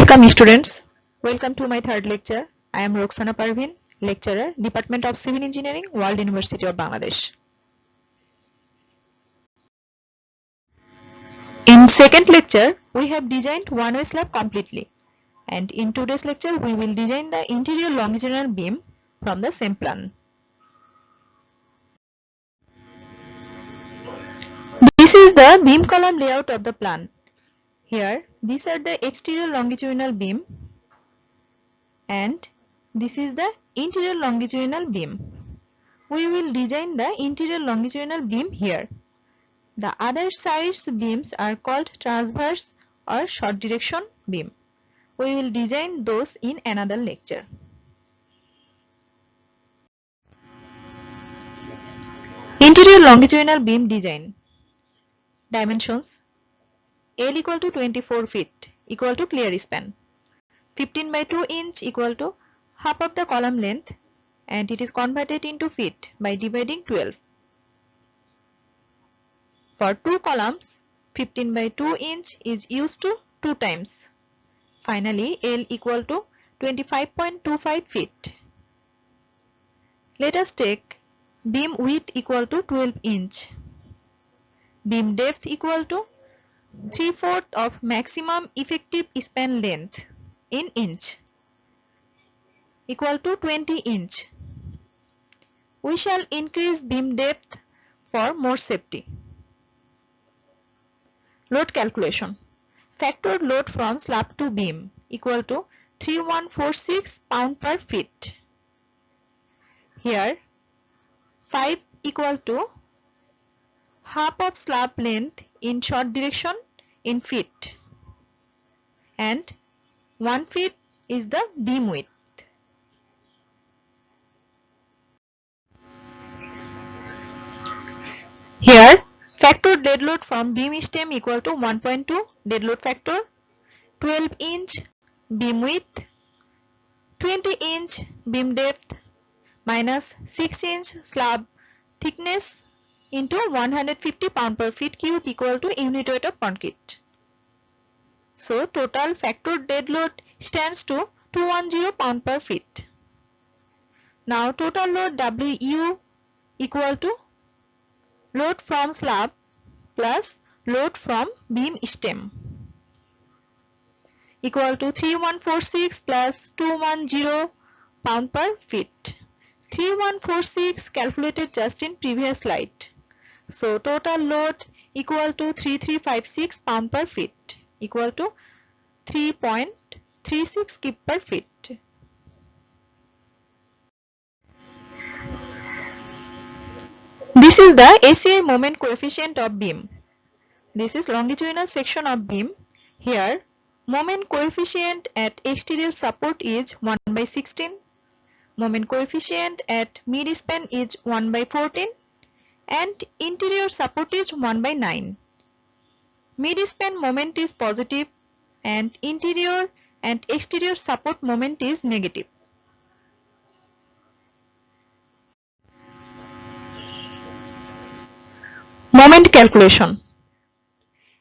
Welcome students. Welcome to my third lecture. I am Roxana Parveen, lecturer, Department of Civil Engineering, World University of Bangladesh. In second lecture, we have designed one-way slab completely, and in today's lecture, we will design the interior longitudinal beam from the same plan. This is the beam column layout of the plan. Here, these are the exterior longitudinal beam, and this is the interior longitudinal beam. We will design the interior longitudinal beam here. The other side's beams are called transverse or short direction beam. We will design those in another lecture. Interior longitudinal beam design. Dimensions: L equal to 24 feet equal to clear span. 15 by 2 inch equal to half of the column length, and it is converted into feet by dividing 12. For two columns, 15 by 2 inch is used to 2 times. Finally, L equal to 25.25 feet. Let us take beam width equal to 12 inch. Beam depth equal to 3/4 of maximum effective span length in inch equal to 20 inch. We shall increase beam depth for more safety. Load calculation. Factor load from slab to beam equal to 3146 pound per feet. Here 5 equal to half of slab length in short direction in feet, and 1 feet is the beam width. Here factor dead load from beam stem equal to 1.2 dead load factor, 12 inch beam width, 20 inch beam depth minus 6 inch slab thickness into 150 pound per feet cube equal to unit weight of concrete. So total factor dead load stands to 210 pound per feet. Now total load WU equal to load from slab plus load from beam stem equal to 3146 plus 210 pound per feet. 3146 calculated just in previous slide. So total load equal to 3356 pound per feet equal to 3.36 kg per feet. This is the ACI moment coefficient of beam. This is longitudinal section of beam. Here moment coefficient at exterior support is 1 by 16. Moment coefficient at mid span is 1 by 14. And interior support is 1 by 9. Mid span moment is positive and interior and exterior support moment is negative. Moment calculation.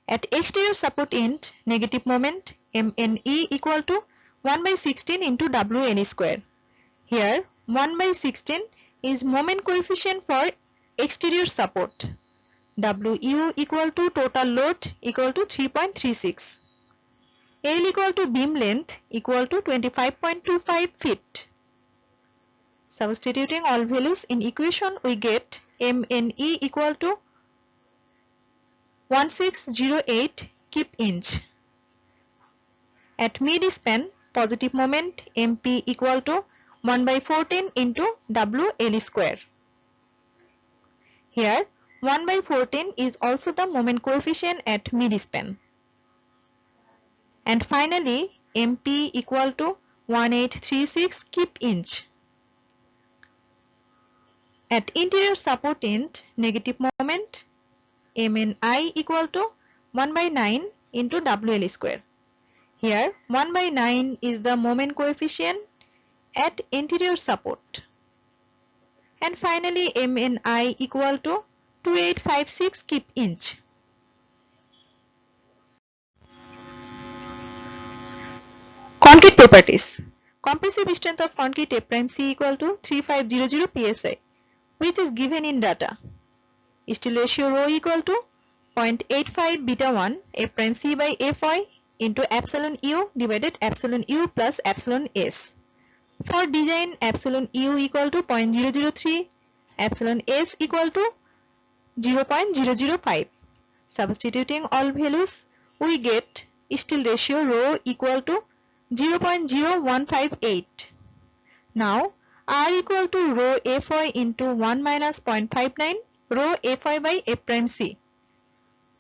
At exterior support end, negative moment MNE equal to 1 by 16 into WL square. Here 1 by 16 is moment coefficient for exterior support. WU equal to total load equal to 3.36. L equal to beam length equal to 25.25 feet. Substituting all values in equation, we get MNE equal to 1608 kip inch. At mid span, positive moment MP equal to 1 by 14 into WL square. Here 1 by 14 is also the moment coefficient at mid span. And finally MP equal to 1836 kip inch. At interior support end, negative moment MNI equal to 1 by 9 into WL square. Here 1 by 9 is the moment coefficient at interior support. And finally MNI equal to 2856 kip inch. Properties. Compressive strength of concrete F prime C equal to 3500 psi, which is given in data. Steel ratio rho equal to 0.85 beta 1 F prime C by Fy into epsilon U divided epsilon U plus epsilon S. For design, epsilon U equal to 0.003, epsilon S equal to 0.005. Substituting all values, we get steel ratio rho equal to 0.0158. Now, R equal to rho Fy into 1 minus 0.59 rho Fy by F prime C.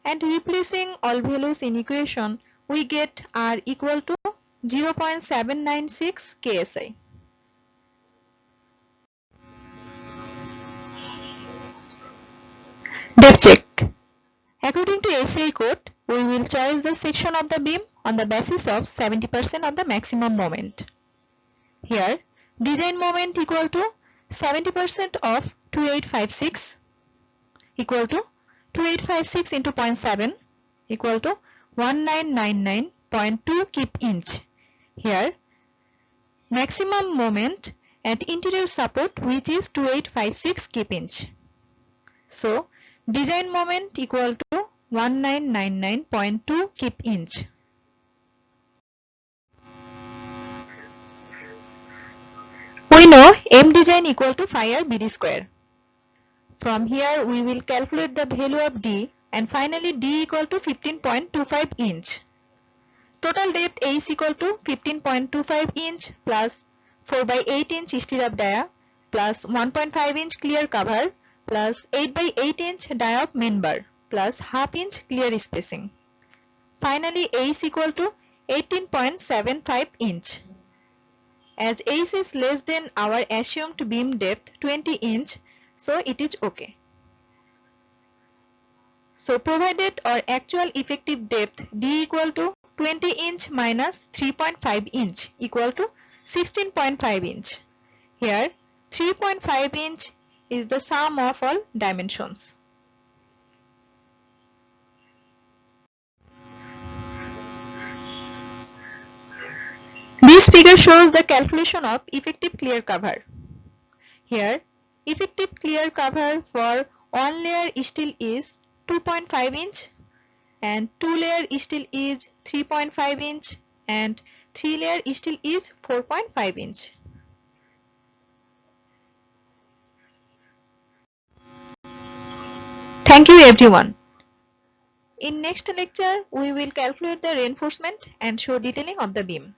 And replacing all values in equation, we get R equal to 0.796 KSI. Depth check. According to SI code, we will choose the section of the beam on the basis of 70% of the maximum moment. Here, design moment equal to 70% of 2856 equal to 2856 into 0.7 equal to 1999.2 kip inch. Here, maximum moment at interior support, which is 2856 kip inch. So, design moment equal to 1999.2 kip inch. We know M design equal to phi r BD square. From here we will calculate the value of D and finally D equal to 15.25 inch. Total depth A is equal to 15.25 inch plus 4 by 8 inch steel dia plus 1.5 inch clear cover plus 8 by 8 inch dia of main bar plus half inch clear spacing. Finally A is equal to 18.75 inch. As H is less than our assumed beam depth 20 inch, so it is okay. So provided our actual effective depth D equal to 20 inch minus 3.5 inch equal to 16.5 inch. Here 3.5 inch is the sum of all dimensions. This figure shows the calculation of effective clear cover. Here, effective clear cover for one layer steel is 2.5 inch and 2 layer steel is 3.5 inch and 3 layer steel is 4.5 inch. Thank you everyone. In next lecture, we will calculate the reinforcement and show detailing of the beam.